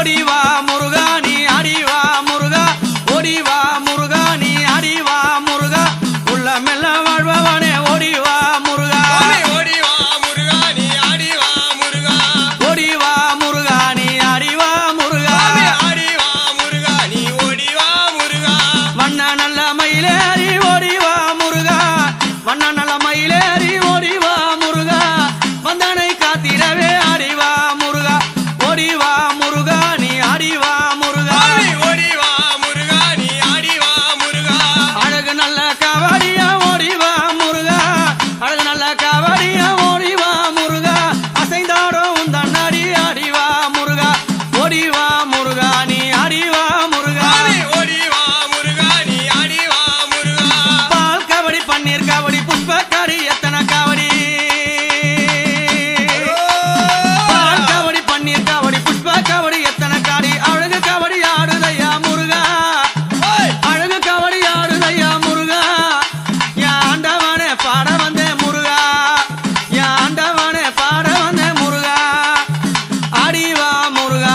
ஓடிவா முருகா நீ அடிவா முருகா ஓடிவா முருகா நீ அடிவா முருகா உள்ளமெல்ல வாழ்பவனே ஓடிவா முருகா ஓடிவா முருகா நீ அடிவா முருகா ஓடிவா முருகா நீ அடிவா முருகா அடிவா முருகா நீ ஓடிவா முருகா வண்ண நல்ல மயிலேறி ஓடிவா முருகா வண்ண நல்ல மயிலேறி ஓடிவா முருகா வந்தனை காத்திடவே அடிவா முருகா ஓடிவா முருகா நீ அடிவா முருகா ஓடிவா முருகா நீ அடிவா முருகா அழகு நல்ல காவடியா ஓடிவா முருகா அழகு நல்ல காவடியா ஓடிவா முருகா அசைந்தாடும் உந்தன் அடி அடிவா முருகா ஓடிவா முருகா நீ அடிவா முருகா ஓடிவா முருகா நீ அடிவா முருகா பால் காவடி பன்னீர் காவடி புஷ்பக்காரி எத்தனை காவடி பால் காவடி பன்னீர் காவடி புஷ்பக்காவடி எத்தனை காடி அழகு காவடி ஆடுதையா முருகா அழகு காவடி ஆடுதையா முருகா என் ஆண்டவனே பாட வந்தே முருகா என் ஆண்டவனே பாட வந்தே முருகா அடிவா முருகா